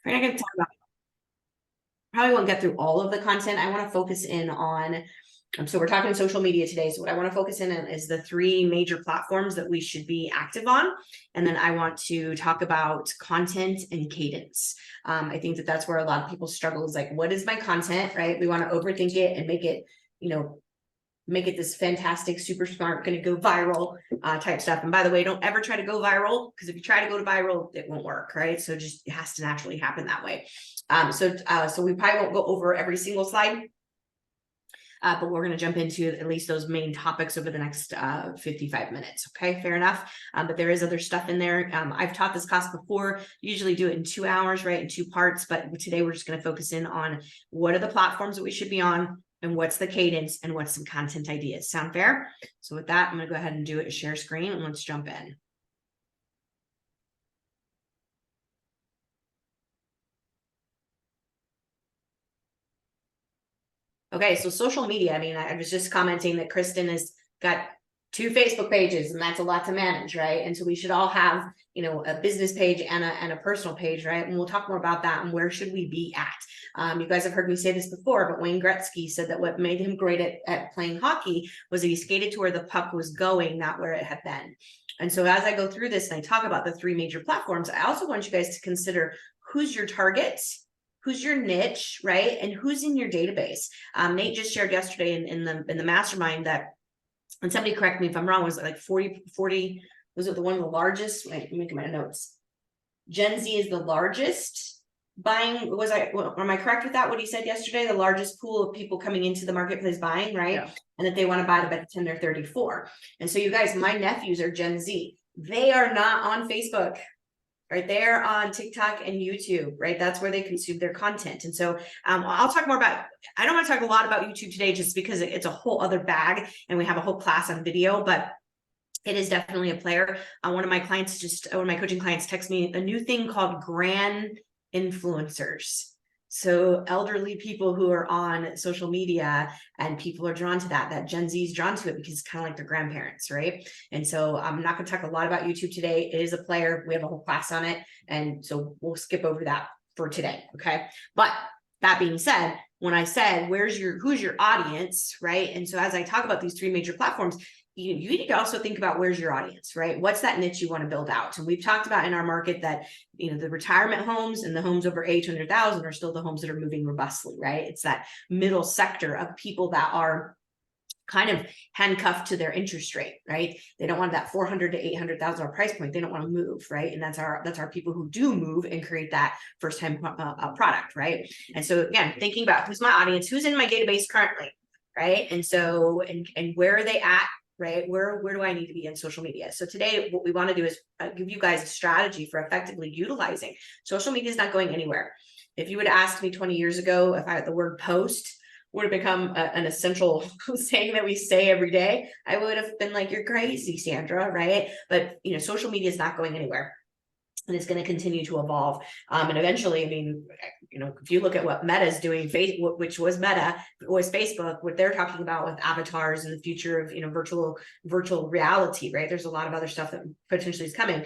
We're not going to talk about, probably won't get through all of the content. I want to focus in on, so we're talking social media today. So what I want to focus in on is the three major platforms that we should be active on. And then I want to talk about content and cadence. I think that that's where a lot of people struggle, is like, what is my content, right? We want to overthink it and make it, make it this fantastic, super smart, going to go viral type stuff. And by the way, don't ever try to go viral, because if you try to go to viral, it won't work, right? So just, it has to naturally happen that way. So we probably won't go over every single slide, but we're going to jump into at least those main topics over the next 55 minutes. Okay, fair enough. But there is other stuff in there. I've taught this class before, usually do it in 2 hours, right? In 2 parts, but today we're just going to focus in on what are the platforms that we should be on, and what's the cadence, and what's some content ideas. Sound fair? So with that, I'm going to go ahead and do it, share screen, and let's jump in. Okay, so social media. I mean, I was just commenting that Kristen has got 2 Facebook pages, and that's a lot to manage, right? And so we should all have, a business page and a personal page, right? And we'll talk more about that and where should we be at. You guys have heard me say this before, but Wayne Gretzky said that what made him great at playing hockey was that he skated to where the puck was going, not where it had been. And so as I go through this and I talk about the 3 major platforms, I also want you guys to consider who's your target, who's your niche, right? And who's in your database. Nate just shared yesterday in the mastermind that, and somebody correct me if I'm wrong, was it like 40, was it the one of the largest? Wait, I'm making my notes. Gen Z is the largest buying. Am I correct with that? What he said yesterday, the largest pool of people coming into the marketplace buying, right? Yeah. And that they want to buy by the time they're 34. And so you guys, my nephews are Gen Z. They are not on Facebook, right? They're on TikTok and YouTube, right? That's where they consume their content. And so I'll talk more about, I don't want to talk a lot about YouTube today, just because it's a whole other bag and we have a whole class on video, but it is definitely a player. One of my coaching clients texted me a new thing called grand influencers. So elderly people who are on social media, and people are drawn to that Gen Z is drawn to it because it's kind of like their grandparents, right? And so I'm not going to talk a lot about YouTube today. It is a player. We have a whole class on it. And so we'll skip over that for today. Okay. But that being said, when I said, who's your audience, right? And so as I talk about these 3 major platforms, you need to also think about where's your audience, right? What's that niche you want to build out? And we've talked about in our market that, the retirement homes and the homes over 800,000 are still the homes that are moving robustly, right? It's that middle sector of people that are kind of handcuffed to their interest rate, right? They don't want that $400,000 to $800,000 price point. They don't want to move, right? And that's our people who do move and create that first time product, right? And so again, thinking about who's my audience, who's in my database currently, right? And so, and where are they at? Right? Where do I need to be in social media? So today, what we want to do is give you guys a strategy for effectively utilizing. Social media is not going anywhere. If you would have asked me 20 years ago if the word post would have become an essential saying that we say every day, I would have been like, you're crazy, Sandra, right? But social media is not going anywhere. And it's going to continue to evolve. And eventually, I mean, if you look at what Meta is doing, which was Meta, was Facebook, what they're talking about with avatars and the future of, virtual reality, right? There's a lot of other stuff that potentially is coming.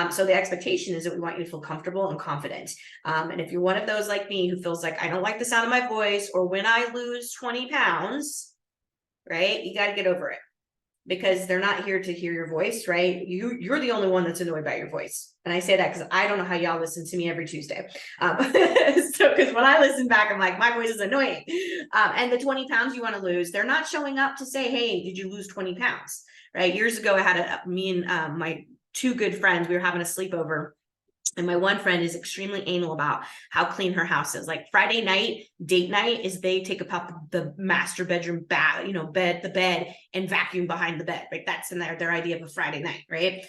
So the expectation is that we want you to feel comfortable and confident. And if you're one of those like me who feels like, I don't like the sound of my voice, or when I lose 20 pounds, right? You got to get over it, because they're not here to hear your voice, right? You're the only one that's annoyed by your voice. And I say that because I don't know how y'all listen to me every Tuesday. So because when I listen back, I'm like, my voice is annoying. And the 20 pounds you want to lose, they're not showing up to say, hey, did you lose 20 pounds? Right? Years ago, I had me and my 2 good friends, we were having a sleepover. And my one friend is extremely anal about how clean her house is. Like Friday night, date night, is they take up the master bedroom the bed, and vacuum behind the bed. Right? That's in their idea of a Friday night, right?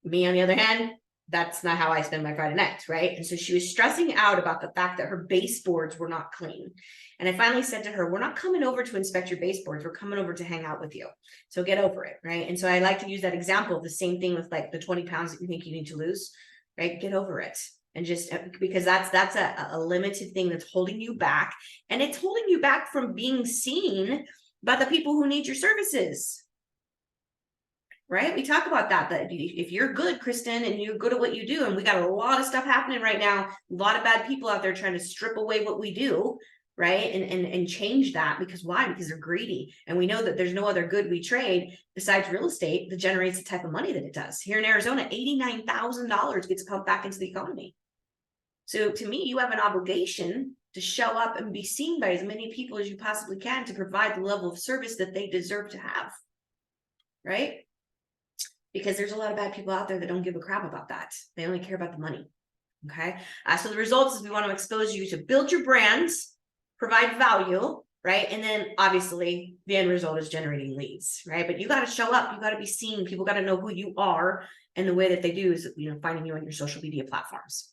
Me, on the other hand, that's not how I spend my Friday nights, right? And so she was stressing out about the fact that her baseboards were not clean. And I finally said to her, we're not coming over to inspect your baseboards. We're coming over to hang out with you. So get over it, right? And so I like to use that example, the same thing with like the 20 pounds that you think you need to lose, right? Get over it. And just because that's a limited thing that's holding you back. And it's holding you back from being seen by the people who need your services. right? We talk about that if you're good, Kristen, and you're good at what you do, and we got a lot of stuff happening right now, a lot of bad people out there trying to strip away what we do, right? And change that. Because why? Because they're greedy. And we know that there's no other good we trade besides real estate that generates the type of money that it does. Here in Arizona, $89,000 gets pumped back into the economy. So to me, you have an obligation to show up and be seen by as many people as you possibly can to provide the level of service that they deserve to have, right? Because there's a lot of bad people out there that don't give a crap about that. They only care about the money, okay? So the results is we want to expose you to build your brands, provide value, right? And then obviously the end result is generating leads, right? But you got to show up, you got to be seen, people got to know who you are, and the way that they do is, finding you on your social media platforms.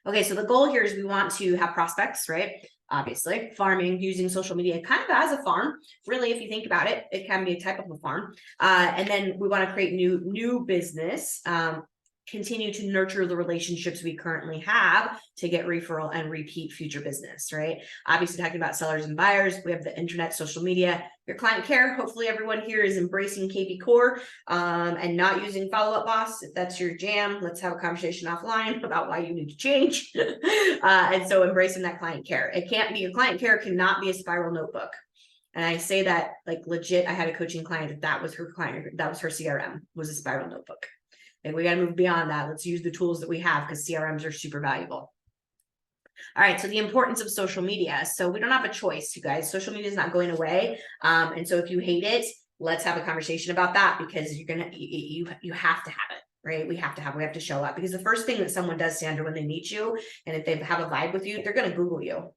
Okay, so the goal here is we want to have prospects, right? Obviously, farming using social media kind of as a farm. Really, if you think about it, it can be a type of a farm. And then we want to create new business, continue to nurture the relationships we currently have to get referral and repeat future business, right? Obviously, talking about sellers and buyers, we have the internet, social media, your client care. Hopefully everyone here is embracing KB Core and not using Follow-Up Boss. If that's your jam, let's have a conversation offline about why you need to change. And so embracing that client care. It can't be, your client care cannot be a spiral notebook. And I say that like legit. I had a coaching client that was her client, that was her CRM, was a spiral notebook. And we got to move beyond that. Let's use the tools that we have because CRMs are super valuable. All right, so the importance of social media. So we don't have a choice, you guys. Social media is not going away. And so if you hate it, let's have a conversation about that, because you have to have it, right? We have to show up, because the first thing that someone does, Sandra, when they meet you, and if they have a vibe with you, they're going to Google you.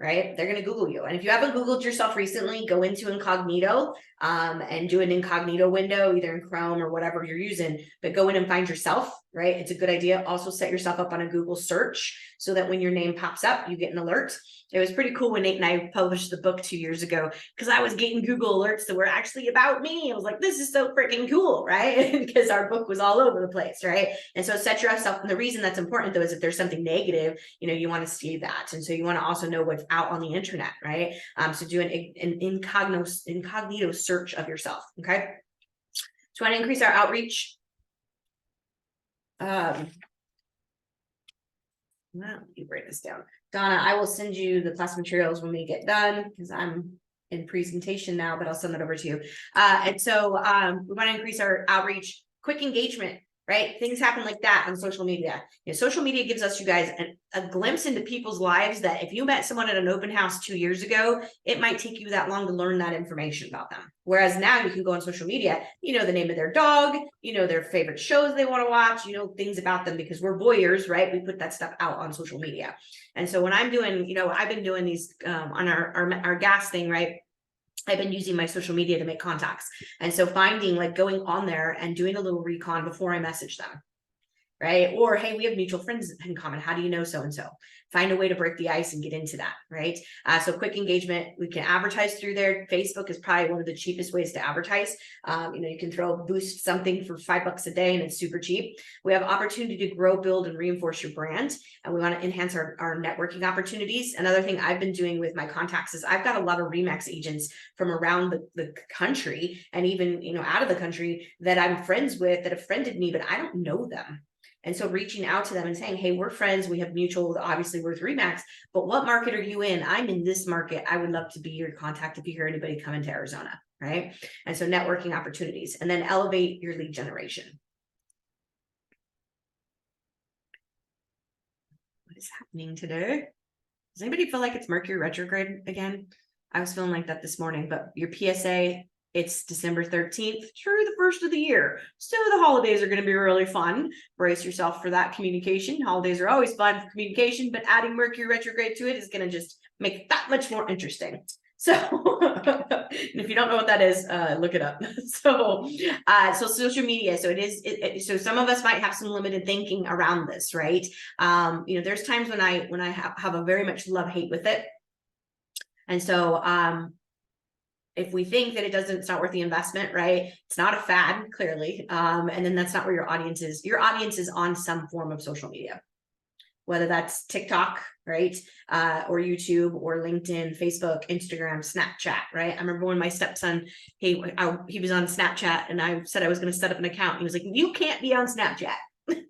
Right? They're going to Google you. And if you haven't Googled yourself recently, go into incognito and do an incognito window, either in Chrome or whatever you're using, but go in and find yourself, right? It's a good idea. Also set yourself up on a Google search so that when your name pops up, you get an alert. It was pretty cool when Nate and I published the book 2 years ago, because I was getting Google alerts that were actually about me. I was like, this is so freaking cool, right? Because our book was all over the place, right? And so set yourself. And the reason that's important, though, is if there's something negative, you want to see that. And so you want to also know what's out on the internet, right? So do an incognito search of yourself, okay? So we want to increase our outreach. Well, let me break this down. Donna, I will send you the class materials when we get done, because I'm in presentation now, but I'll send that over to you. And so we want to increase our outreach, quick engagement, right? Things happen like that on social media. Social media gives us, you guys, a glimpse into people's lives that if you met someone at an open house 2 years ago, it might take you that long to learn that information about them. Whereas now you can go on social media, the name of their dog, their favorite shows they want to watch, things about them, because we're voyeurs, right? We put that stuff out on social media. And so when I'm doing, I've been doing these on our gas thing, right? I've been using my social media to make contacts. And so going on there and doing a little recon before I message them, right? Or, hey, we have mutual friends in common. How do you know so-and-so? Find a way to break the ice and get into that, right? So quick engagement, we can advertise through there. Facebook is probably one of the cheapest ways to advertise. You can boost something for $5 a day and it's super cheap. We have opportunity to grow, build, and reinforce your brand. And we want to enhance our networking opportunities. Another thing I've been doing with my contacts is I've got a lot of RE/MAX agents from around the country, and even, out of the country, that I'm friends with, that have friended me, but I don't know them. And so reaching out to them and saying, hey, we're friends. We have mutual, obviously we're RE/MAX, but what market are you in? I'm in this market. I would love to be your contact if you hear anybody come into Arizona, right? And so networking opportunities, and then elevate your lead generation. What is happening today? Does anybody feel like it's Mercury retrograde again? I was feeling like that this morning, but your PSA, it's December 13th, through the first of the year. So the holidays are going to be really fun. Brace yourself for that communication. Holidays are always fun for communication, but adding Mercury retrograde to it is going to just make it that much more interesting. So if you don't know what that is, look it up. So social media. So so some of us might have some limited thinking around this, right? There's times when I have a very much love-hate with it. And so, if we think that it's not worth the investment, right? It's not a fad, clearly. And then that's not where your audience is. Your audience is on some form of social media, whether that's TikTok, right? Or YouTube or LinkedIn, Facebook, Instagram, Snapchat, right? I remember when my stepson, he was on Snapchat and I said I was going to set up an account. He was like, you can't be on Snapchat.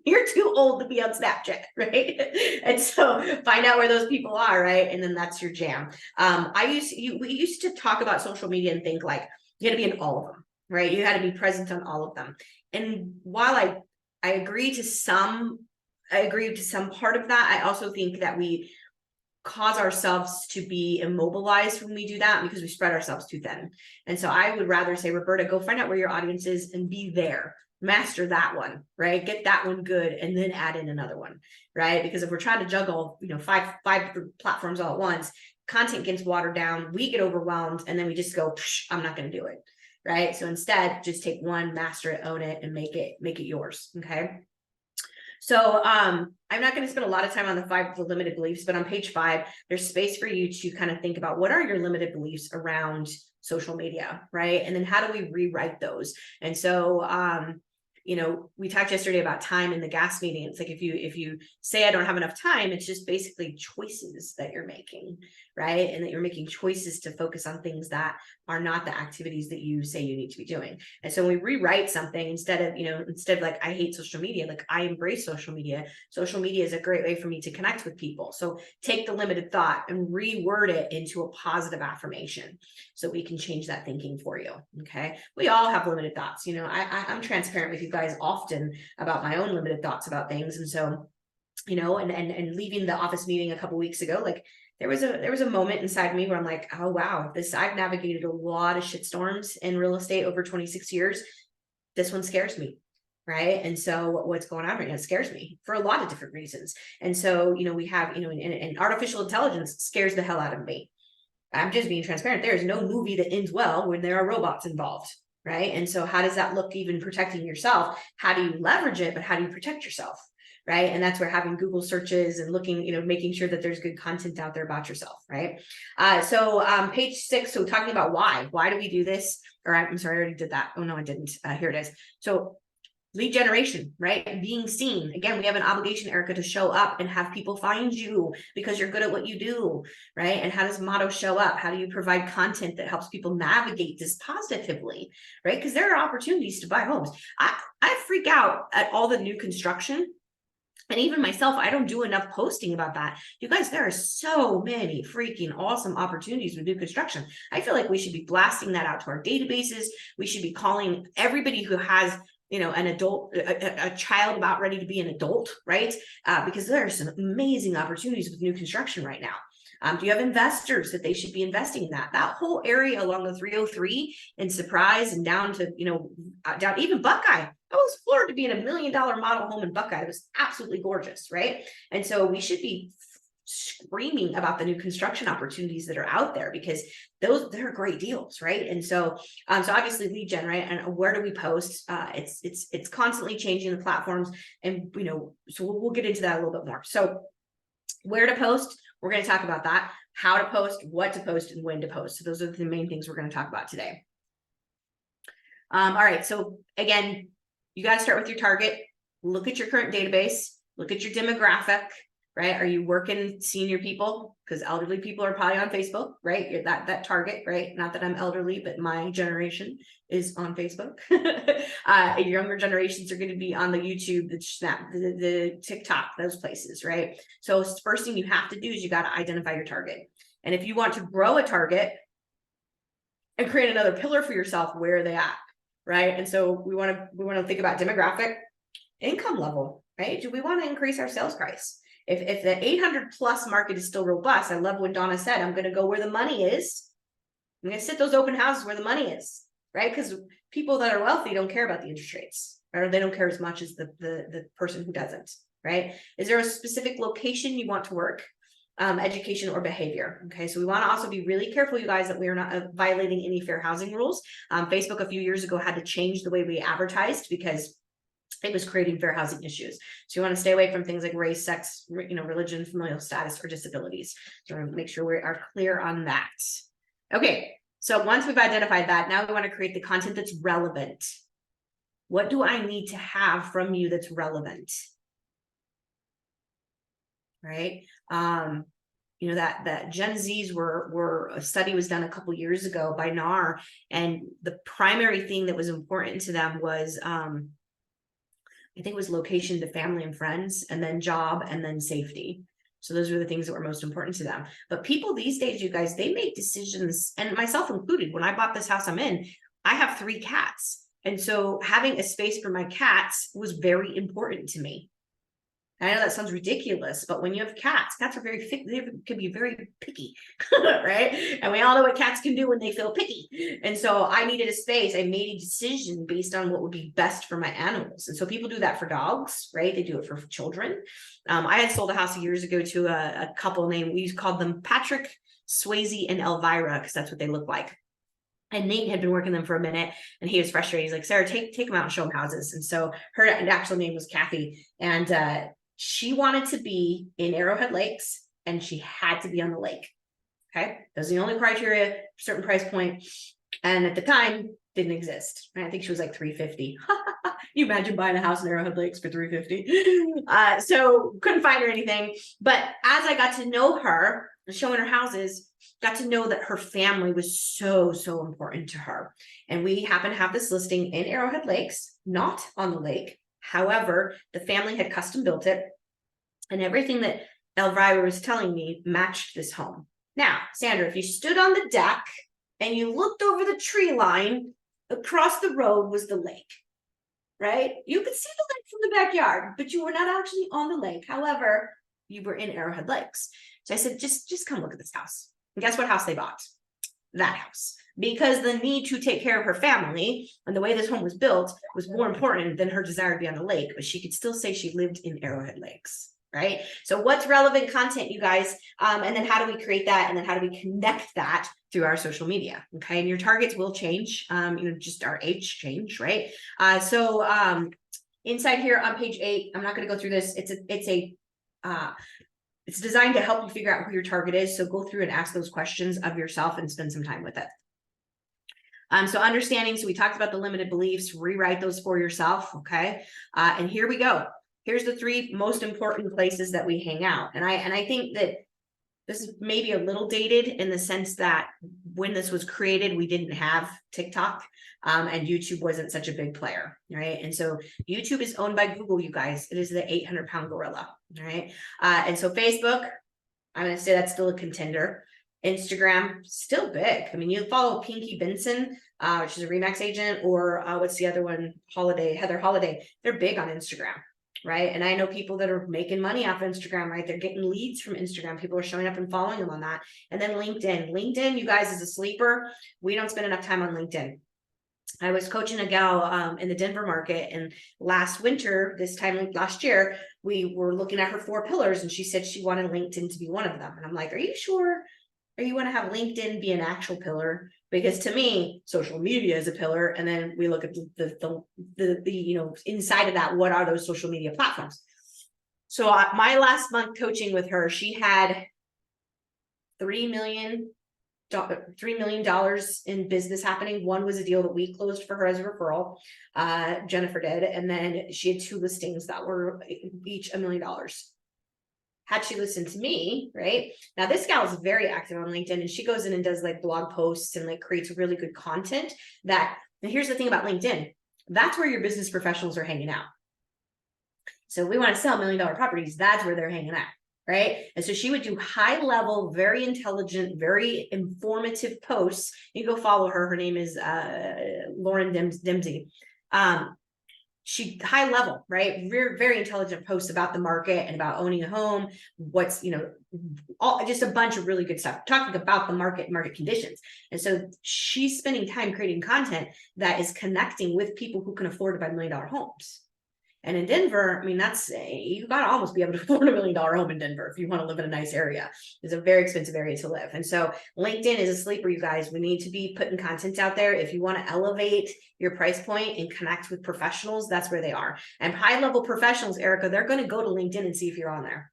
You're too old to be on Snapchat, right? And so find out where those people are, right? And then that's your jam. We used to talk about social media and think like you had to be in all of them, right? You had to be present on all of them. And while I agree to some part of that, I also think that we cause ourselves to be immobilized when we do that because we spread ourselves too thin. And so I would rather say, Roberta, go find out where your audience is and be there. Master that one, right? Get that one good and then add in another one, right? Because if we're trying to juggle, five platforms all at once, content gets watered down, we get overwhelmed, and then we just go, I'm not going to do it, right? So instead, just take one, master it, own it, and make it yours, okay? So I'm not going to spend a lot of time on the limited beliefs, but on page 5, there's space for you to kind of think about what are your limited beliefs around social media, right? And then how do we rewrite those? And so, we talked yesterday about time in the gas meeting. It's like if you say I don't have enough time, it's just basically choices that you're making, right? And that you're making choices to focus on things that are not the activities that you say you need to be doing. And so when we rewrite something, instead of like, I hate social media, like I embrace social media. Social media is a great way for me to connect with people. So take the limited thought and reword it into a positive affirmation so we can change that thinking for you. Okay. We all have limited thoughts. I'm transparent with you guys often about my own limited thoughts about things. And so, and leaving the office meeting a couple weeks ago, like there was a moment inside me where I'm like, oh, wow, I've navigated a lot of shitstorms in real estate over 26 years. This one scares me. Right. And so what's going on right now scares me for a lot of different reasons. And so, we have, and artificial intelligence scares the hell out of me. I'm just being transparent. There's no movie that ends well when there are robots involved. Right. And so how does that look even protecting yourself? How do you leverage it? But how do you protect yourself? Right. And that's where having Google searches and looking, making sure that there's good content out there about yourself. Right. So page 6. So talking about why do we do this? Or I'm sorry, I already did that. Oh, no, I didn't. Here it is. So lead generation, right? Being seen. Again, we have an obligation, Erica, to show up and have people find you because you're good at what you do, right? And how does motto show up? How do you provide content that helps people navigate this positively, right? Because there are opportunities to buy homes. I freak out at all the new construction. And even myself, I don't do enough posting about that. You guys, there are so many freaking awesome opportunities with new construction. I feel like we should be blasting that out to our databases. We should be calling everybody who has an adult, a child about ready to be an adult, right? Because there are some amazing opportunities with new construction right now. Do you have investors that they should be investing in that? That whole area along the 303 and Surprise and down to, down even Buckeye. I was floored to be in $1 million model home in Buckeye. It was absolutely gorgeous, right? And so we should be screaming about the new construction opportunities that are out there because they're great deals, right? And so so obviously lead gen, right? And where do we post? It's constantly changing the platforms, and so we'll get into that a little bit more. So where to post, we're going to talk about that, how to post, what to post, and when to post. So those are the main things we're going to talk about today. All right, so again, you got to start with your target. Look at your current database, look at your demographic. Right? Are you working senior people? Because elderly people are probably on Facebook, right? You're that target, right? Not that I'm elderly, but my generation is on Facebook. Younger generations are going to be on the YouTube, the Snap, the TikTok, those places, right? So first thing you have to do is you got to identify your target. And if you want to grow a target and create another pillar for yourself, where are they at? Right? And so we want to think about demographic, income level, right? Do we want to increase our sales price? If the 800 plus market is still robust, I love when Donna said, I'm going to go where the money is. I'm going to sit those open houses where the money is, right? Because people that are wealthy don't care about the interest rates, or they don't care as much as the person who doesn't, right? Is there a specific location you want to work? Education or behavior. Okay, so we want to also be really careful, you guys, that we are not violating any fair housing rules. Facebook a few years ago had to change the way we advertised because it was creating fair housing issues. So you want to stay away from things like race, sex, religion, familial status, or disabilities. So we're going to make sure we are clear on that. Okay, so once we've identified that, now we want to create the content that's relevant. What do I need to have from you that's relevant? right? That Gen Zs were a study was done a couple years ago by NAR, and the primary thing that was important to them was I think it was location to family and friends, and then job, and then safety. So those were the things that were most important to them. But people these days, you guys, they make decisions, and myself included. When I bought this house I'm in, I have 3 cats. And so having a space for my cats was very important to me. I know that sounds ridiculous, but when you have cats are very they can be very picky, right? And we all know what cats can do when they feel picky. And so I needed a space. I made a decision based on what would be best for my animals. And so people do that for dogs, right? They do it for children. I had sold a house years ago to a couple named, we called them Patrick, Swayze, and Elvira, because that's what they look like. And Nate had been working them for a minute, and he was frustrated. He's like, Sarah, take them out and show them houses. And so her actual name was Kathy. And she wanted to be in Arrowhead Lakes, and she had to be on the lake. Okay. That was the only criteria, certain price point. And at the time, didn't exist. Right? I think she was like $350. You imagine buying a house in Arrowhead Lakes for $350. So couldn't find her anything. But as I got to know her, showing her houses, got to know that her family was so, so important to her. And we happen to have this listing in Arrowhead Lakes, not on the lake. However, the family had custom built it, and everything that Elvira was telling me matched this home. Now, Sandra, if you stood on the deck and you looked over the tree line, across the road was the lake, right? You could see the lake from the backyard, but you were not actually on the lake. However, you were in Arrowhead Lakes. So I said, just come look at this house. And guess what house they bought? That house. Because the need to take care of her family and the way this home was built was more important than her desire to be on the lake, but she could still say she lived in Arrowhead Lakes, right? So what's relevant content, you guys? And then how do we create that? And then how do we connect that through our social media? Okay. And your targets will change, just our age change, right? Inside here on page 8, I'm not going to go through this. It's designed to help you figure out who your target is. So go through and ask those questions of yourself and spend some time with it. So understanding, so we talked about the limited beliefs, rewrite those for yourself, okay? And here we go. Here's the 3 most important places that we hang out. And I think that this is maybe a little dated in the sense that when this was created, we didn't have TikTok, and YouTube wasn't such a big player, right? And so YouTube is owned by Google, you guys. It is the 800-pound gorilla, right? And so Facebook, I'm going to say that's still a contender. Instagram, still big. I mean, you follow Pinky Benson, which is a Remax agent, or what's the other one? Heather Holiday. They're big on Instagram, right? And I know people that are making money off Instagram, right? They're getting leads from Instagram. People are showing up and following them on that. And then LinkedIn. LinkedIn, you guys, is a sleeper. We don't spend enough time on LinkedIn. I was coaching a gal in the Denver market, and last winter, this time last year, we were looking at her 4 pillars, and she said she wanted LinkedIn to be one of them. And I'm like, are you sure? Or you want to have LinkedIn be an actual pillar? Because to me, social media is a pillar, and then we look at the inside of that. What are those social media platforms? So my last month coaching with her, she had $3 million in business happening. One was a deal that we closed for her as a referral. Jennifer did, and then she had 2 listings that were each $1 million. Had she listened to me, right? Now, this gal is very active on LinkedIn, and she goes in and does like blog posts and like creates really good content and here's the thing about LinkedIn. That's where your business professionals are hanging out. So we want to sell $1 million properties. That's where they're hanging out, right? And so she would do high level, very intelligent, very informative posts. You can go follow her. Her name is Lauren Dempsey. She high level, right? Very, very intelligent posts about the market and about owning a home. What's, just a bunch of really good stuff talking about the market conditions. And so she's spending time creating content that is connecting with people who can afford to buy $1 million homes. And in Denver, I mean, you got to almost be able to afford $1 million home in Denver if you want to live in a nice area. It's a very expensive area to live. And so LinkedIn is a sleeper, you guys. We need to be putting content out there. If you want to elevate your price point and connect with professionals, that's where they are. And high-level professionals, Erica, they're going to go to LinkedIn and see if you're on there.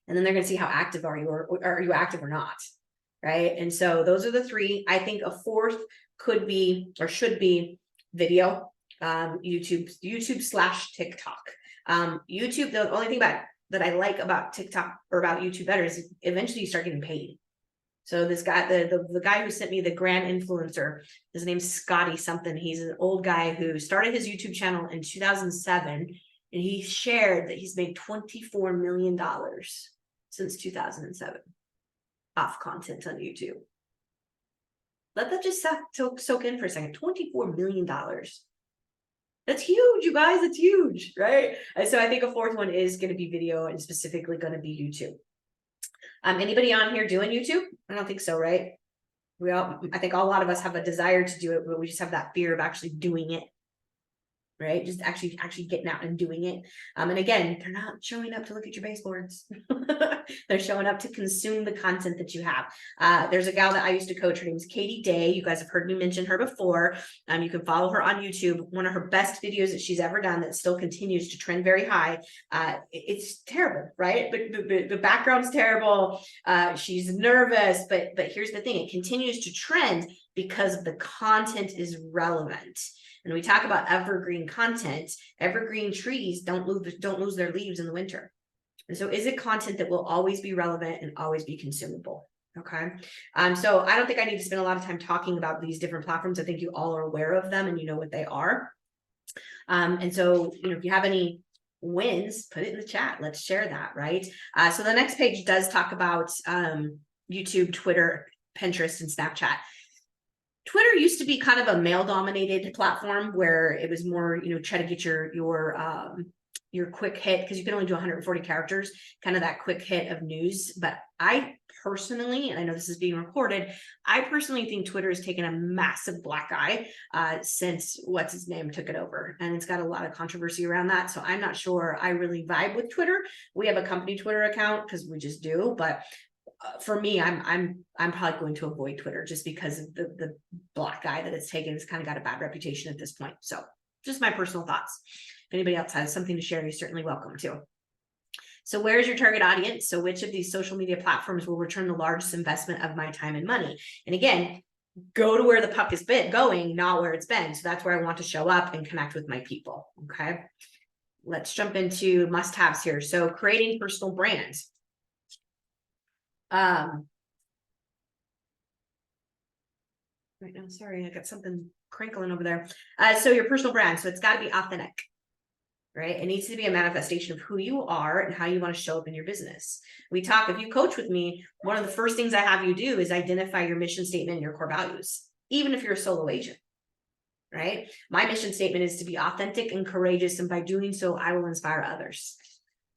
And then they're going to see how active are you, or are you active or not, right? And so those are the 3. I think a 4th could be or should be video. YouTube /TikTok. YouTube, the only thing about that I like about TikTok or about YouTube better is eventually you start getting paid. So this guy, the guy who sent me the grand influencer, his name's Scotty something. He's an old guy who started his YouTube channel in 2007, and he shared that he's made $24 million since 2007 off content on YouTube. Let that just soak in for a second. $24 million. That's huge, you guys. It's huge, right? And so I think a fourth one is going to be video, and specifically going to be YouTube. Anybody on here doing YouTube? I don't think so, right? I think a lot of us have a desire to do it, but we just have that fear of actually doing it. Right? Just actually getting out and doing it. And again, they're not showing up to look at your baseboards. They're showing up to consume the content that you have. There's a gal that I used to coach. Her name's Katie Day. You guys have heard me mention her before. You can follow her on YouTube. One of her best videos that she's ever done that still continues to trend very high. It's terrible, right? But the background's terrible. She's nervous, but here's the thing. It continues to trend because the content is relevant. And we talk about evergreen content. Evergreen trees don't lose their leaves in the winter. And so is it content that will always be relevant and always be consumable? Okay. So I don't think I need to spend a lot of time talking about these different platforms. I think you all are aware of them and you know what they are. And so, if you have any wins, put it in the chat. Let's share that, right? So the next page does talk about YouTube, Twitter, Pinterest, and Snapchat. Twitter used to be kind of a male-dominated platform where it was more, try to get your quick hit, because you can only do 140 characters, kind of that quick hit of news. But I personally, and I know this is being recorded, I personally think Twitter has taken a massive black eye since what's his name took it over, and it's got a lot of controversy around that. So I'm not sure I really vibe with Twitter. We have a company Twitter account because we just do, but for me, I'm probably going to avoid Twitter just because of the black eye that it's taken. It's kind of got a bad reputation at this point. So just my personal thoughts. If anybody else has something to share, you're certainly welcome to. So where's your target audience? So which of these social media platforms will return the largest investment of my time and money? And again, go to where the puck is going, not where it's been. So that's where I want to show up and connect with my people. Okay. Let's jump into must-haves here. So creating personal brands. Right now, sorry, I got something crinkling over there. So your personal brand, so it's got to be authentic, right? It needs to be a manifestation of who you are and how you want to show up in your business. If you coach with me, one of the first things I have you do is identify your mission statement and your core values, even if you're a solo agent, right? My mission statement is to be authentic and courageous, and by doing so, I will inspire others.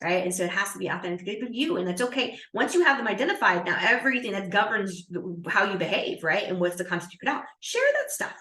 Right. And so it has to be authentic of you. And that's okay. Once you have them identified, now everything that governs how you behave, right? And what's the content you put out, share that stuff.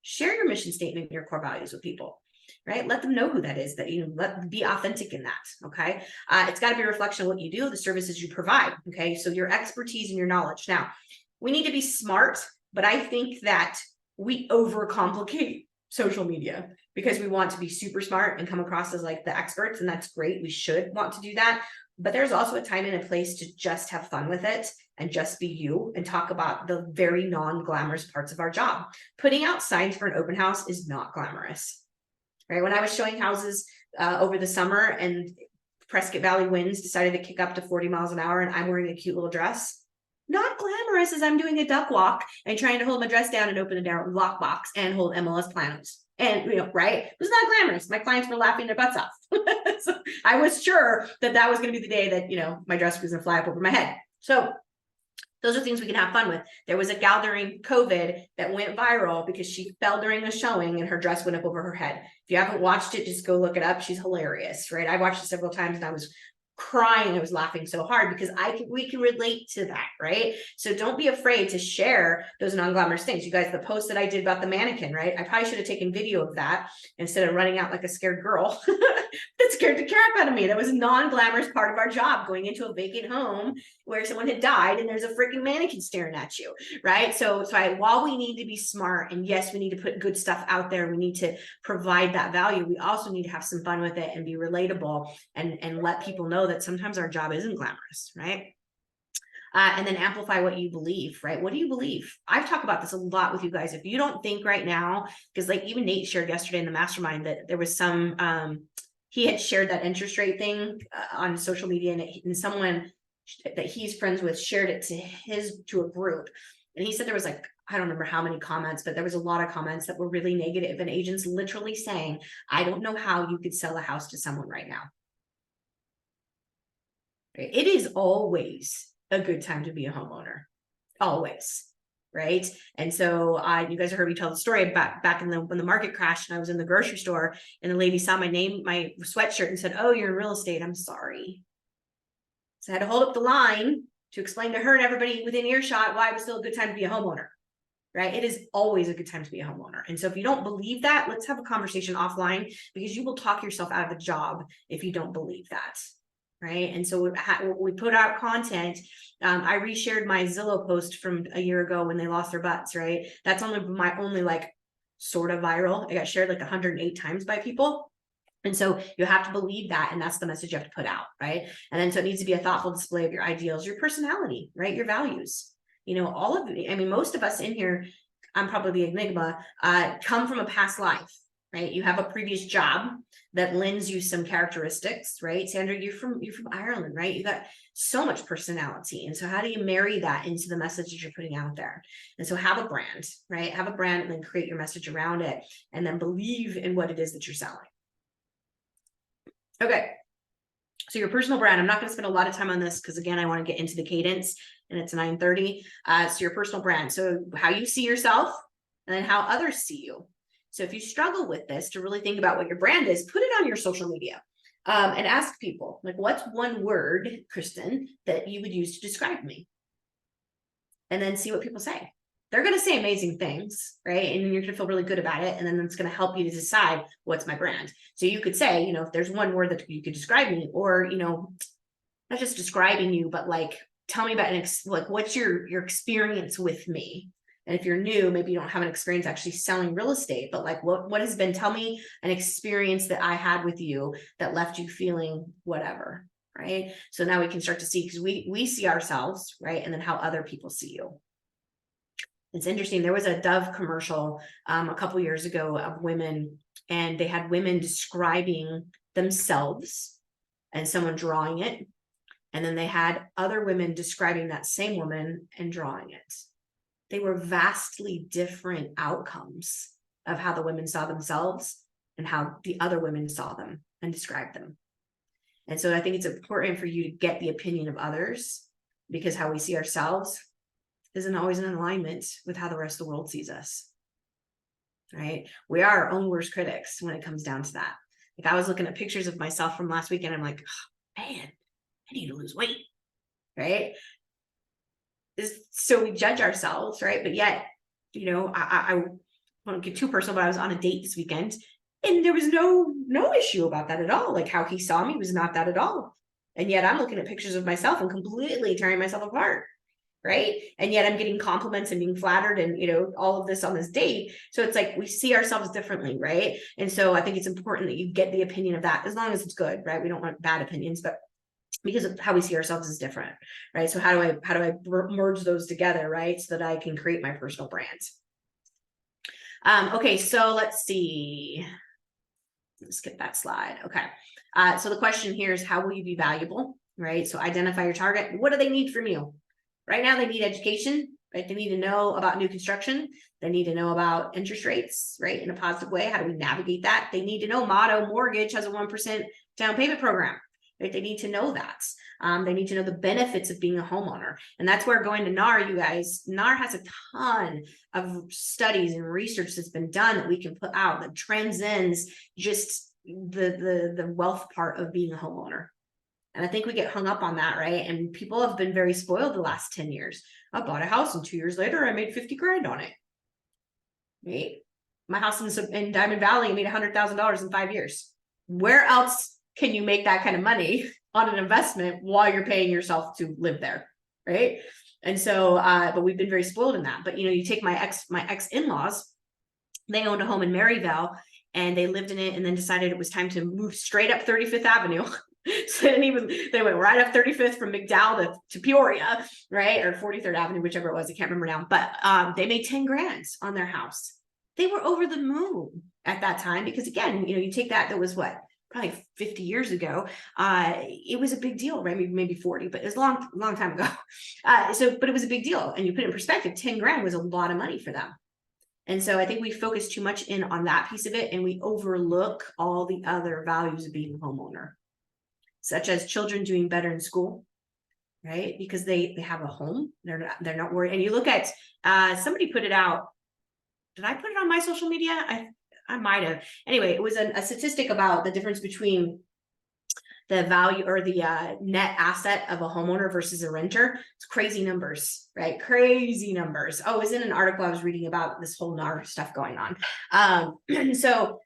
Share your mission statement and your core values with people, right? Let them know who that is, be authentic in that. Okay. It's got to be a reflection of what you do, the services you provide. Okay. So your expertise and your knowledge. Now, we need to be smart, but I think that we overcomplicate social media because we want to be super smart and come across as like the experts, and that's great. We should want to do that, but there's also a time and a place to just have fun with it and just be you and talk about the very non-glamorous parts of our job. Putting out signs for an open house is not glamorous, right? When I was showing houses over the summer and Prescott Valley winds decided to kick up to 40 miles an hour and I'm wearing a cute little dress, not glamorous as I'm doing a duck walk and trying to hold my dress down and open a down lockbox and hold MLS planners. And, right? It was not glamorous. My clients were laughing their butts off. So I was sure that was going to be the day that, my dress was going to fly up over my head. So those are things we can have fun with. There was a gal during COVID that went viral because she fell during a showing and her dress went up over her head. If you haven't watched it, just go look it up. She's hilarious, right? I watched it several times and I was crying. I was laughing so hard because we can relate to that, right? So don't be afraid to share those non-glamorous things. You guys, the post that I did about the mannequin, right? I probably should have taken video of that instead of running out like a scared girl that scared the crap out of me. That was a non-glamorous part of our job, going into a vacant home where someone had died and there's a freaking mannequin staring at you, right? So while we need to be smart, and yes, we need to put good stuff out there, we need to provide that value, we also need to have some fun with it and be relatable and let people know that sometimes our job isn't glamorous, right? And then amplify what you believe, right? What do you believe? I've talked about this a lot with you guys. If you don't think right now, because like even Nate shared yesterday in the mastermind that there was some he had shared that interest rate thing on social media, and someone that he's friends with shared it to a group. And he said there was like, I don't remember how many comments, but there was a lot of comments that were really negative, and agents literally saying, I don't know how you could sell a house to someone right now. It is always a good time to be a homeowner. Always. Right. And so you guys have heard me tell the story back in when the market crashed and I was in the grocery store and the lady saw my name, my sweatshirt, and said, oh, you're in real estate. I'm sorry. So I had to hold up the line to explain to her and everybody within earshot why it was still a good time to be a homeowner. Right. It is always a good time to be a homeowner. And so if you don't believe that, let's have a conversation offline, because you will talk yourself out of a job if you don't believe that. Right. And so we put out content. I reshared my Zillow post from a year ago when they lost their butts. Right. That's my only like sort of viral. It got shared like 108 times by people. And so you have to believe that. And that's the message you have to put out. Right. And then so it needs to be a thoughtful display of your ideals, your personality, right? Your values. All of it. I mean, most of us in here, I'm probably the enigma, come from a past life. Right. You have a previous job that lends you some characteristics, right? Sandra, you're from Ireland, right? You got so much personality. And so how do you marry that into the message you're putting out there? And so have a brand, right? Have a brand and then create your message around it, and then believe in what it is that you're selling. Okay. So your personal brand, I'm not going to spend a lot of time on this because again, I want to get into the cadence and it's 9:30. So your personal brand. So how you see yourself and then how others see you. So if you struggle with this, to really think about what your brand is, put it on your social media and ask people, like, what's one word, Kristen, that you would use to describe me? And then see what people say. They're going to say amazing things, right? And you're going to feel really good about it. And then it's going to help you to decide what's my brand. So you could say, if there's one word that you could describe me, or, not just describing you, but like, tell me about what's your experience with me? And if you're new, maybe you don't have an experience actually selling real estate, but like what has been, tell me an experience that I had with you that left you feeling whatever, right? So now we can start to see, because we see ourselves, right? And then how other people see you. It's interesting. There was a Dove commercial a couple years ago of women, and they had women describing themselves and someone drawing it. And then they had other women describing that same woman and drawing it. They were vastly different outcomes of how the women saw themselves and how the other women saw them and described them. And so I think it's important for you to get the opinion of others, because how we see ourselves isn't always in alignment with how the rest of the world sees us. Right? We are our own worst critics when it comes down to that. Like I was looking at pictures of myself from last weekend. I'm like, oh, man, I need to lose weight. Right? So we judge ourselves, right? But yet, I won't get too personal, but I was on a date this weekend and there was no issue about that at all. Like how he saw me was not that at all. And yet I'm looking at pictures of myself and completely tearing myself apart. Right. And yet I'm getting compliments and being flattered and, all of this on this date. So it's like we see ourselves differently. Right. And so I think it's important that you get the opinion of that, as long as it's good. Right. We don't want bad opinions, but because of how we see ourselves is different. Right. So how do I merge those together? Right. So that I can create my personal brand. Okay. So let's see. Let's skip that slide. Okay. So the question here is, how will you be valuable? Right. So identify your target. What do they need from you? Right now, they need education, right? They need to know about new construction. They need to know about interest rates, right? In a positive way. How do we navigate that? They need to know Motto Mortgage has a 1% down payment program, right? They need to know that. They need to know the benefits of being a homeowner. And that's where going to NAR, you guys, NAR has a ton of studies and research that's been done that we can put out that transcends just the wealth part of being a homeowner. And I think we get hung up on that, right? And people have been very spoiled the last 10 years. I bought a house and 2 years later, I made 50 grand on it. Right? My house in Diamond Valley, I made $100,000 in 5 years. Where else can you make that kind of money on an investment while you're paying yourself to live there? Right? And so, but we've been very spoiled in that. But, you take my ex in-laws, they owned a home in Maryvale and they lived in it and then decided it was time to move straight up 35th Avenue. So they went right up 35th from McDowell to Peoria, right? Or 43rd Avenue, whichever it was. I can't remember now. But they made 10 grand on their house. They were over the moon at that time because, again, you take that was what? probably 50 years ago, it was a big deal, right? Maybe 40, but it was a long time ago. But it was a big deal. And you put it in perspective, 10 grand was a lot of money for them. And so I think we focus too much in on that piece of it, and we overlook all the other values of being a homeowner, such as children doing better in school, right? Because they have a home, they're not worried. And you look at somebody put it out. Did I put it on my social media? I might have. Anyway, it was a statistic about the difference between the value or the net asset of a homeowner versus a renter. It's crazy numbers, right? Crazy numbers. Oh, it was in an article I was reading about this whole NAR stuff going on. So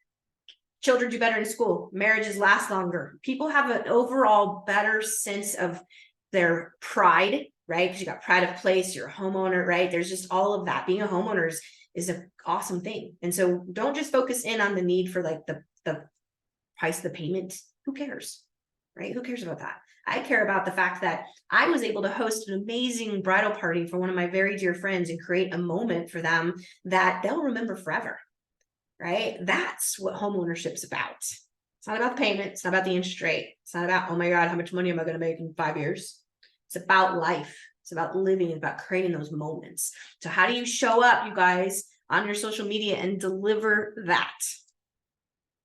children do better in school, marriages last longer, people have an overall better sense of their pride, right? Because you got pride of place, you're a homeowner, right? There's just all of that. Being a homeowner is an awesome thing. And so don't just focus in on the need for like the price of the payment. Who cares, right? Who cares about that? I care about the fact that I was able to host an amazing bridal party for one of my very dear friends and create a moment for them that they'll remember forever, right? That's what homeownership's about. It's not about the payment. It's not about the interest rate. It's not about, oh my God, how much money am I going to make in 5 years? It's about life. It's about living. It's about creating those moments. So how do you show up, you guys, on your social media and deliver that,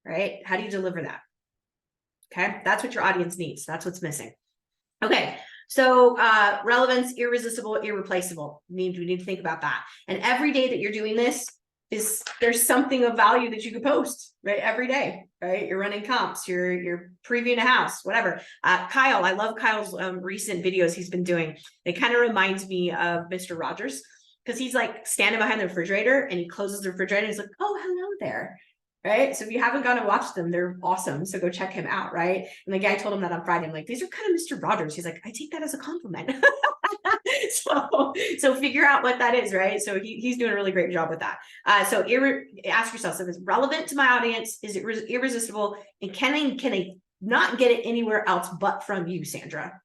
right? How do you deliver that? Okay, that's what your audience needs. That's what's missing. Okay, so relevance, irresistible, irreplaceable. We need to think about that. And every day that you're doing this, there's something of value that you could post, right? Every day, right? You're running comps, you're previewing a house, whatever. Kyle, I love Kyle's recent videos he's been doing. It kind of reminds me of Mr. Rogers, because he's like standing behind the refrigerator and he closes the refrigerator and he's like, oh, hello there. Right. So if you haven't gone and watched them, they're awesome. So go check him out. Right. And the guy told him that on Friday. I'm like, these are kind of Mr. Rogers. He's like, I take that as a compliment. So figure out what that is. Right. So he's doing a really great job with that. So ask yourself, so if it's relevant to my audience, is it irresistible? And can I not get it anywhere else but from you, Sandra?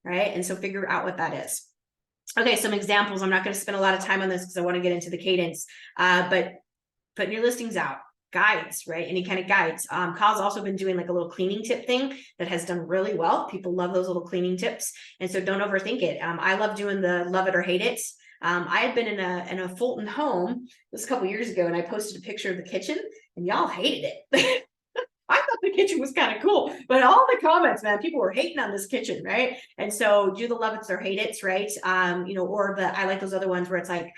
Right. And so figure out what that is. Okay. Some examples. I'm not going to spend a lot of time on this because I want to get into the cadence, but putting your listings out. Guides, right? Any kind of guides. Kyle's also been doing like a little cleaning tip thing that has done really well. People love those little cleaning tips. And so don't overthink it. I love doing the love it or hate it. I had been in a Fulton home this a couple years ago, and I posted a picture of the kitchen and y'all hated it. I thought the kitchen was kind of cool, but all the comments, man, people were hating on this kitchen, right? And so do the love it or hate it, right? Or I like those other ones where it's like,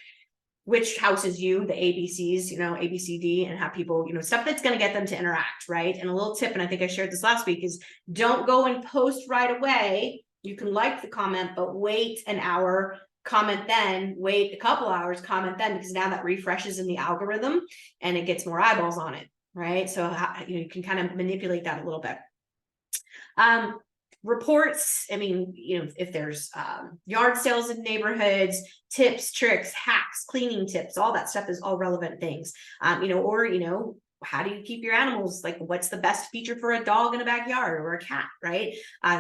which house is you, the ABCs, A, B, C, D, and have people, stuff that's going to get them to interact, right? And a little tip, and I think I shared this last week, is don't go and post right away. You can like the comment, but wait an hour, comment then, wait a couple hours, comment then, because now that refreshes in the algorithm and it gets more eyeballs on it, right? So you can kind of manipulate that a little bit. Reports, if there's yard sales in neighborhoods, tips, tricks, hacks, cleaning tips, all that stuff is all relevant things. How do you keep your animals? Like, what's the best feature for a dog in a backyard or a cat, right?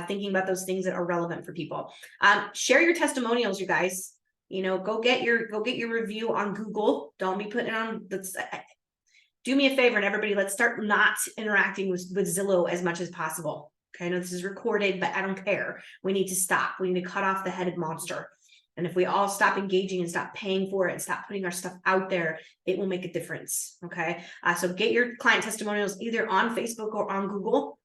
Thinking about those things that are relevant for people. Share your testimonials, you guys. Go get your review on Google. Don't be putting it on. Do me a favor, and everybody, let's start not interacting with Zillow as much as possible. Okay, I know this is recorded, but I don't care. We need to stop. We need to cut off the headed monster. And if we all stop engaging and stop paying for it and stop putting our stuff out there, it will make a difference. Okay, so get your client testimonials either on Facebook or on Google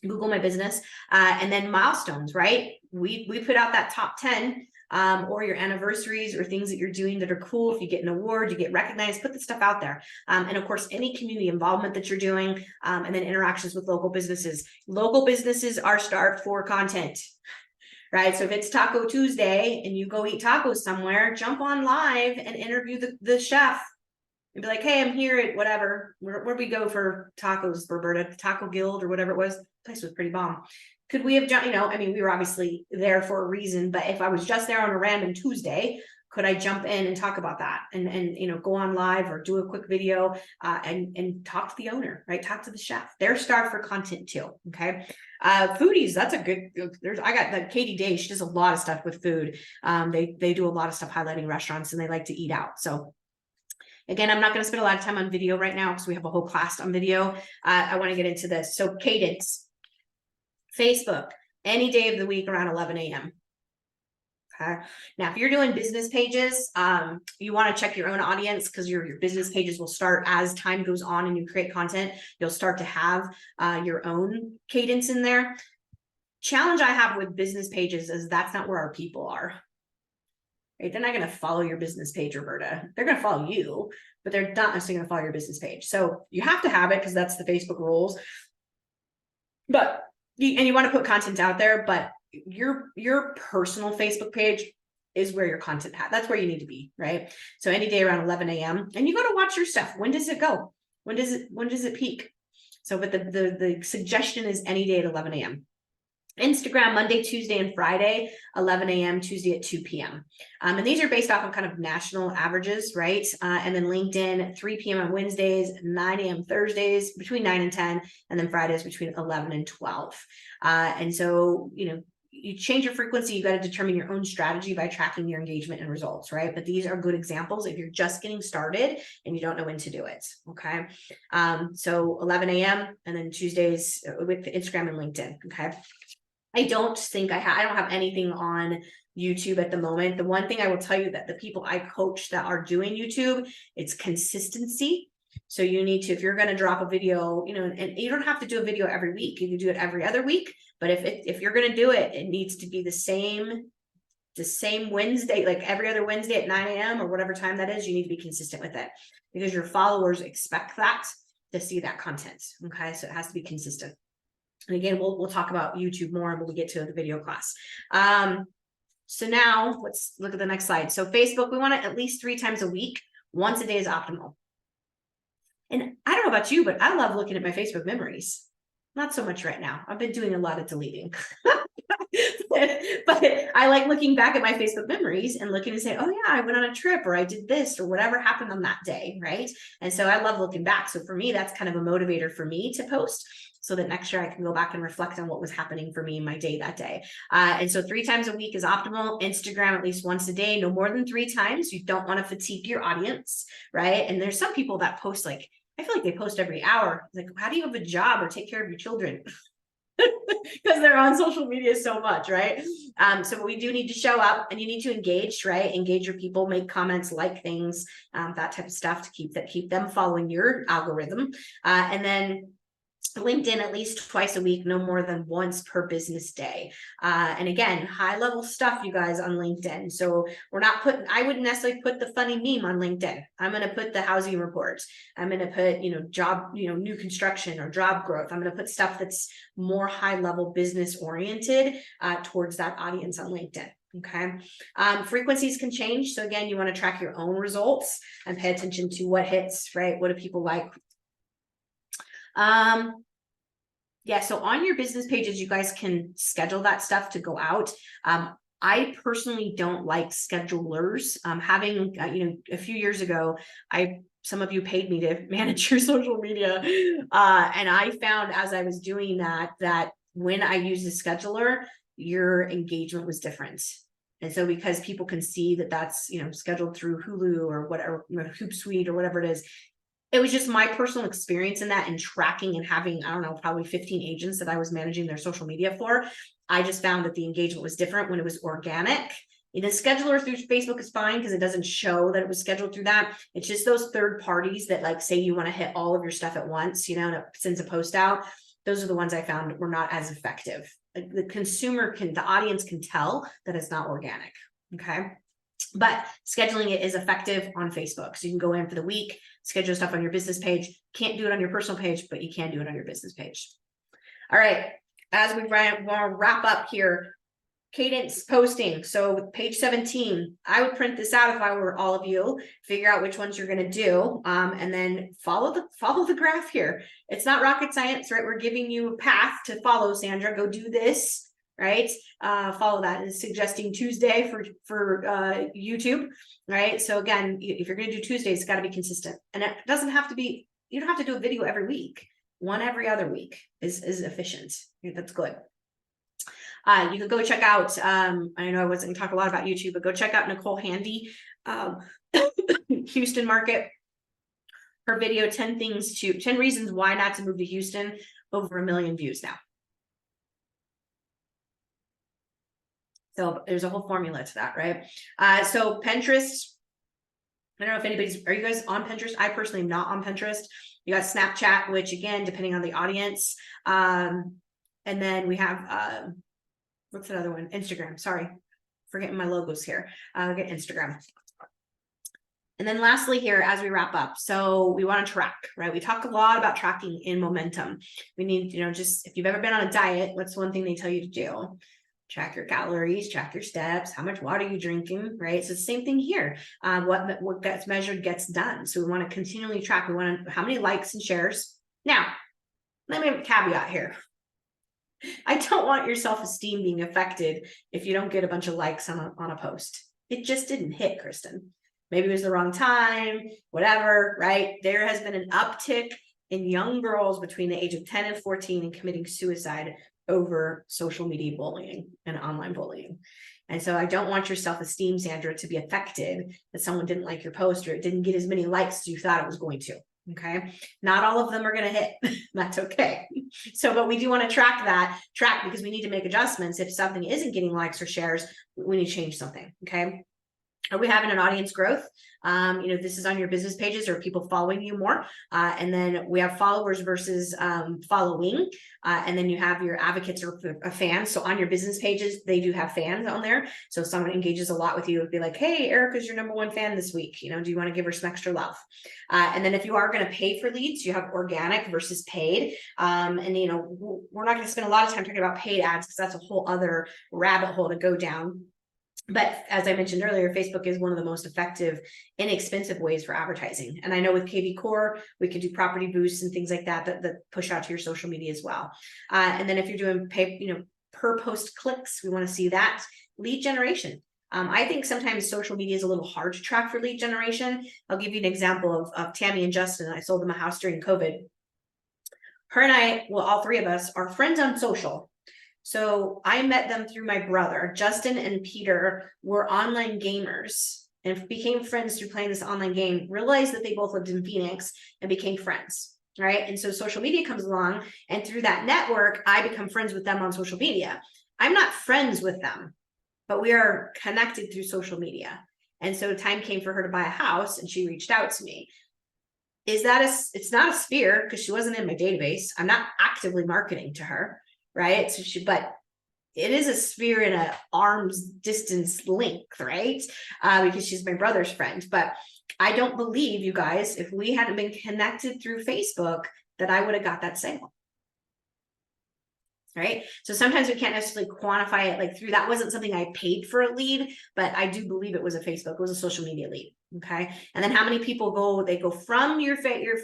My Business, and then milestones, right? We put out that top 10. Or your anniversaries or things that you're doing that are cool. If you get an award, you get recognized, put the stuff out there. And of course, any community involvement that you're doing, and then interactions with local businesses. Local businesses are starved for content, right? So if it's Taco Tuesday and you go eat tacos somewhere, jump on live and interview the chef and be like, hey, I'm here at whatever, where we go for tacos, Roberta, Taco Guild or whatever it was. The place was pretty bomb. Could we have done, we were obviously there for a reason, but if I was just there on a random Tuesday, could I jump in and talk about that and go on live or do a quick video and talk to the owner, right? Talk to the chef. They're starved for content too. Okay. Foodies, that's a good, I got the Katie Day. She does a lot of stuff with food. They do a lot of stuff highlighting restaurants and they like to eat out. So Again, I'm not going to spend a lot of time on video right now because we have a whole class on video. I want to get into this. So cadence, Facebook, any day of the week around 11 a.m. Okay. Now, if you're doing business pages, you want to check your own audience because your business pages will start as time goes on and you create content. You'll start to have your own cadence in there. Challenge I have with business pages is that's not where our people are. Right? They're not going to follow your business page, Roberta. They're going to follow you, but they're not necessarily going to follow your business page. So you have to have it because that's the Facebook rules. But you want to put content out there, but your personal Facebook page is where your content that's where you need to be, right? So any day around 11 a.m. and you got to watch your stuff. When does it go? When does it peak? So, but the suggestion is any day at 11 a.m. Instagram, Monday, Tuesday, and Friday, 11 a.m., Tuesday at 2 p.m. And these are based off of kind of national averages, right? And then LinkedIn, 3 p.m. on Wednesdays, 9 a.m. Thursdays, between 9 and 10, and then Fridays between 11 and 12. And so, you change your frequency, you got to determine your own strategy by tracking your engagement and results, right? But these are good examples if you're just getting started and you don't know when to do it, okay? So 11 a.m. and then Tuesdays with Instagram and LinkedIn, okay? I don't think I don't have anything on YouTube at the moment. The one thing I will tell you that the people I coach that are doing YouTube, it's consistency. So you need to, if you're going to drop a video, and you don't have to do a video every week. You can do it every other week. But if you're going to do it, it needs to be the same Wednesday, like every other Wednesday at 9 a.m. or whatever time that is. You need to be consistent with it because your followers expect that to see that content. Okay, so it has to be consistent. And again, we'll talk about YouTube more when we get to the video class. So now let's look at the next slide. So Facebook, we want it at least 3 times a week. Once a day is optimal. And I don't know about you, but I love looking at my Facebook memories. Not so much right now. I've been doing a lot of deleting. But I like looking back at my Facebook memories and looking and say, oh yeah, I went on a trip or I did this or whatever happened on that day, right? And so I love looking back. So for me, that's kind of a motivator for me to post so that next year I can go back and reflect on what was happening for me in my day that day. And so 3 times a week is optimal. Instagram at least once a day, no more than 3 times. You don't want to fatigue your audience, right? And there's some people that post I feel like they post every hour. Like, how do you have a job or take care of your children? Because they're on social media so much, right? So we do need to show up and you need to engage, right? Engage your people, make comments, like things, that type of stuff to keep them following your algorithm. And then LinkedIn at least twice a week, no more than once per business day. And again, high level stuff, you guys, on LinkedIn. So I wouldn't necessarily put the funny meme on LinkedIn. I'm going to put the housing report. I'm going to put, job, new construction or job growth. I'm going to put stuff that's more high level business oriented towards that audience on LinkedIn. Okay. Frequencies can change. So again, you want to track your own results and pay attention to what hits, right? What do people like? Yeah, so on your business pages, you guys can schedule that stuff to go out. I personally don't like schedulers. Having, a few years ago, some of you paid me to manage your social media. And I found as I was doing that when I used a scheduler, your engagement was different. And so because people can see that that's, scheduled through Hulu or whatever, Hoopsuite or whatever it is, it was just my personal experience in that and tracking and having, I don't know, probably 15 agents that I was managing their social media for. I just found that the engagement was different when it was organic. The scheduler through Facebook is fine because it doesn't show that it was scheduled through that. It's just those third parties that say you want to hit all of your stuff at once, and it sends a post out. Those are the ones I found were not as effective. The audience can tell that it's not organic. Okay. But scheduling it is effective on Facebook. So you can go in for the week, schedule stuff on your business page. Can't do it on your personal page, but you can do it on your business page. All right. As we want to wrap up here, cadence posting. So with page 17, I would print this out if I were all of you, figure out which ones you're going to do, and then follow the graph here. It's not rocket science, right? We're giving you a path to follow, Sandra. Go do this. Right? Follow that. Is suggesting Tuesday for YouTube, right? So again, if you're going to do Tuesdays, it's got to be consistent, and it doesn't have to be. You don't have to do a video every week. One every other week is efficient. That's good. You could go check out. I know I wasn't going to talk a lot about YouTube, but go check out Nicole Handy, Houston market. her video, 10 reasons why not to move to Houston, over 1 million views now. So there's a whole formula to that, right? So Pinterest, I don't know if are you guys on Pinterest? I personally am not on Pinterest. You got Snapchat, which again, depending on the audience. And then we have, what's that other one? Instagram, sorry, forgetting my logos here. Get Instagram. And then lastly here, as we wrap up, so we want to track, right? We talk a lot about tracking in momentum. We need, just, if you've ever been on a diet, what's one thing they tell you to do? Track your calories, track your steps, how much water you're drinking, right? So the same thing here. What gets measured gets done. So we want to continually track. We want to, how many likes and shares. Now, let me have a caveat here. I don't want your self-esteem being affected if you don't get a bunch of likes on a post. It just didn't hit, Kristen. Maybe it was the wrong time, whatever, right? There has been an uptick in young girls between the age of 10 and 14 and committing suicide over social media bullying and online bullying. And so I don't want your self-esteem, Sandra, to be affected that someone didn't like your post or it didn't get as many likes as you thought it was going to. Okay. Not all of them are going to hit. That's okay. So, but we do want to track because we need to make adjustments. If something isn't getting likes or shares, we need to change something. Okay. Are we having an audience growth? This is on your business pages or people following you more. And then we have followers versus following. And then you have your advocates or fans. So on your business pages, they do have fans on there. So if someone engages a lot with you, it'd be like, hey, Erica's your #1 fan this week. Do you want to give her some extra love? And then if you are going to pay for leads, you have organic versus paid. And we're not going to spend a lot of time talking about paid ads because that's a whole other rabbit hole to go down. But as I mentioned earlier, Facebook is one of the most effective, inexpensive ways for advertising. And I know with KV Core, we could do property boosts and things like that push out to your social media as well. And then if you're doing per post clicks, we want to see that. Lead generation. I think sometimes social media is a little hard to track for lead generation. I'll give you an example of Tammy and Justin. I sold them a house during COVID. Her and I, well, all three of us are friends on social. So I met them through my brother. Justin and Peter were online gamers and became friends through playing this online game, realized that they both lived in Phoenix and became friends, right? And so social media comes along, and through that network, I become friends with them on social media. I'm not friends with them, but we are connected through social media. And so time came for her to buy a house, and she reached out to me. It's not a sphere because she wasn't in my database. I'm not actively marketing to her. Right. So but it is a sphere in an arm's distance length, right? Because she's my brother's friend. But I don't believe, you guys, if we hadn't been connected through Facebook, that I would have got that sale. Right. So sometimes we can't necessarily quantify it like through that wasn't something I paid for a lead, but I do believe it was a Facebook, it was a social media lead. Okay. And then how many people go from your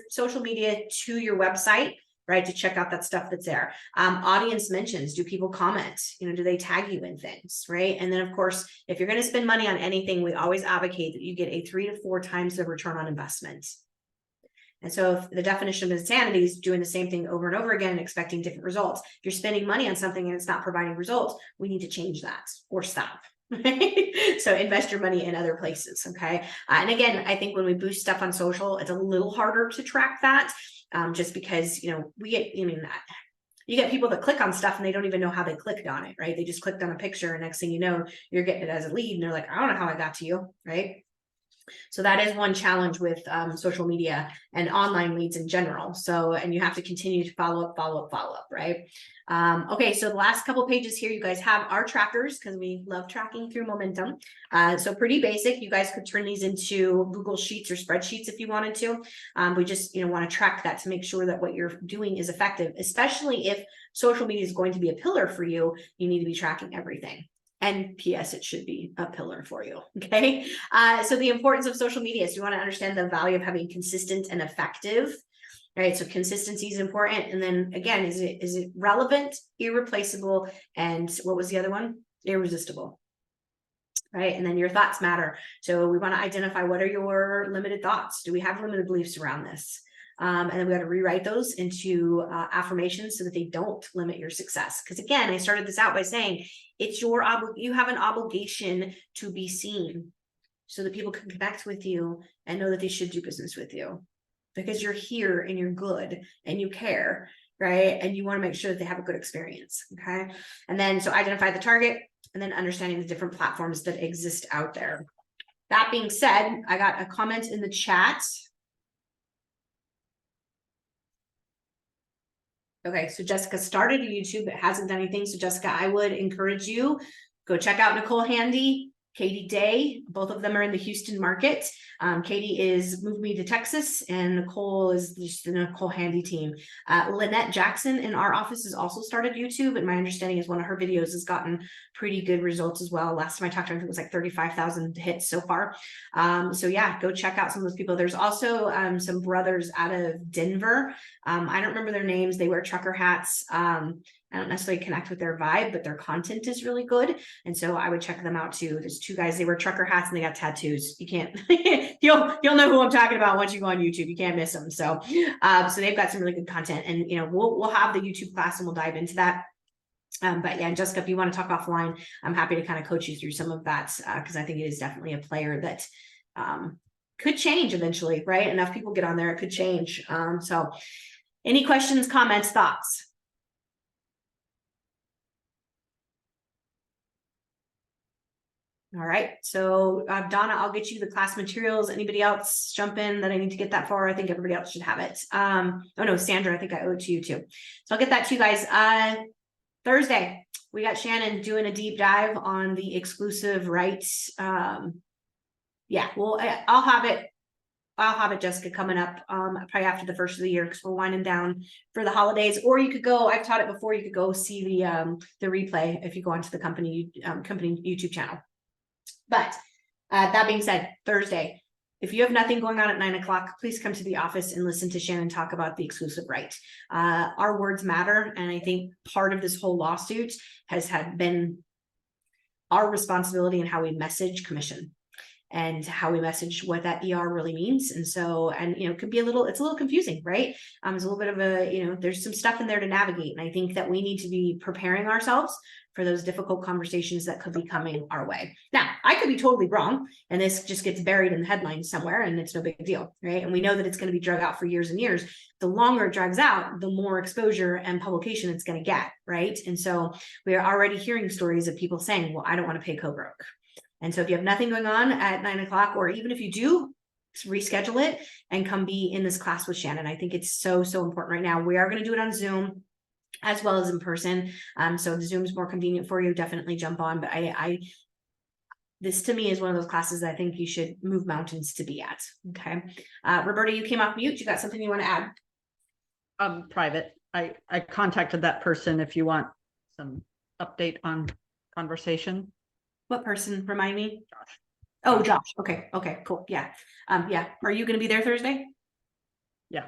social media to your website, right, to check out that stuff that's there. Audience mentions, do people comment? Do they tag you in things, right? And then of course, if you're going to spend money on anything, we always advocate that you get a 3 to 4 times the return on investment. And so if the definition of insanity is doing the same thing over and over again and expecting different results, if you're spending money on something and it's not providing results, we need to change that or stop. So invest your money in other places. Okay. And again, I think when we boost stuff on social, it's a little harder to track that. Just because, you get people that click on stuff and they don't even know how they clicked on it, right? They just clicked on a picture and next thing you know, you're getting it as a lead and they're like, I don't know how I got to you, right? So that is one challenge with social media and online leads in general. So, and you have to continue to follow up, right? Okay, so the last couple pages here, you guys have our trackers because we love tracking through momentum. So pretty basic. You guys could turn these into Google Sheets or spreadsheets if you wanted to. We just want to track that to make sure that what you're doing is effective, especially if social media is going to be a pillar for you. You need to be tracking everything. And P.S. it should be a pillar for you. Okay. So the importance of social media. So you want to understand the value of having consistent and effective. Right. So consistency is important. And then again, is it relevant, irreplaceable, and what was the other one? Irresistible. Right. And then your thoughts matter. So we want to identify what are your limited thoughts? Do we have limited beliefs around this? And then we got to rewrite those into affirmations so that they don't limit your success. Because again, I started this out by saying it's you have an obligation to be seen so that people can connect with you and know that they should do business with you. because you're here and you're good and you care, right? And you want to make sure that they have a good experience. Okay. And then, so identify the target and then understanding the different platforms that exist out there. That being said, I got a comment in the chat. Okay, so Jessica started a YouTube but hasn't done anything. So Jessica, I would encourage you, go check out Nicole Handy, Katie Day. Both of them are in the Houston market. Katie is moved me to Texas, and Nicole is just the Nicole Handy team. Lynette Jackson in our office has also started YouTube, and my understanding is one of her videos has gotten pretty good results as well. Last time I talked to her, I think it was like 35,000 hits so far. So yeah, go check out some of those people. There's also some brothers out of Denver. I don't remember their names. They wear trucker hats. I don't necessarily connect with their vibe, but their content is really good. And so I would check them out too. There's two guys, they wear trucker hats and they got tattoos. You can't, you'll know who I'm talking about once you go on YouTube. You can't miss them. So, so they've got some really good content, and we'll have the YouTube class and we'll dive into that. But yeah, Jessica, if you want to talk offline, I'm happy to kind of coach you through some of that, because I think it is definitely a player that could change eventually, right? Enough people get on there, it could change. So any questions, comments, thoughts? All right, so Donna, I'll get you the class materials. Anybody else jump in that I need to get that for? I think everybody else should have it. Oh no, Sandra, I think I owe it to you too. So I'll get that to you guys. Thursday, we got Shannon doing a deep dive on the exclusive rights. Yeah, well, I'll have it, Jessica, coming up probably after the first of the year, because we're winding down for the holidays. Or you could go, I've taught it before, you could go see the replay if you go onto the company YouTube channel. But that being said, Thursday, if you have nothing going on at 9 o'clock, please come to the office and listen to Shannon talk about the exclusive right. Our words matter. And I think part of this whole lawsuit has been our responsibility in how we message commission and how we message what that ER really means. And so, and it could be it's a little confusing, right? It's a little bit of a, there's some stuff in there to navigate. And I think that we need to be preparing ourselves for those difficult conversations that could be coming our way. Now, I could be totally wrong, and this just gets buried in the headlines somewhere, and it's no big deal, right? And we know that it's going to be drug out for years and years. The longer it drags out, the more exposure and publication it's going to get, right? And so we are already hearing stories of people saying, well, I don't want to pay co-broke. And so if you have nothing going on at 9 o'clock, or even if you do, reschedule it and come be in this class with Shannon. I think it's so, so important right now. We are going to do it on Zoom as well as in person. So if Zoom's more convenient for you, definitely jump on. But this to me is one of those classes that I think you should move mountains to be at. Okay. Roberta, you came off mute. You got something you want to add? Private. I contacted that person if you want some update on conversation. What person? Remind me. Josh. Oh, Josh. Okay. Okay, cool. Yeah. Yeah. Are you going to be there Thursday? Yeah.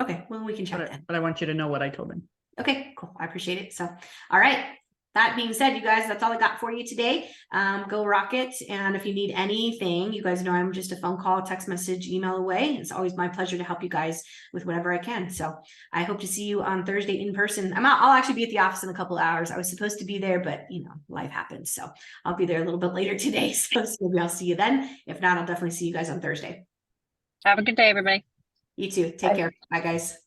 Okay. Well, we can chat then. But I want you to know what I told him. Okay, cool. I appreciate it. So, all right. That being said, you guys, that's all I got for you today. Go rock it. And if you need anything, you guys know I'm just a phone call, text message, email away. It's always my pleasure to help you guys with whatever I can. So I hope to see you on Thursday in person. I'll actually be at the office in a couple of hours. I was supposed to be there, but life happens. So I'll be there a little bit later today. So maybe I'll see you then. If not, I'll definitely see you guys on Thursday. Have a good day, everybody. You too. Take care. Bye, guys.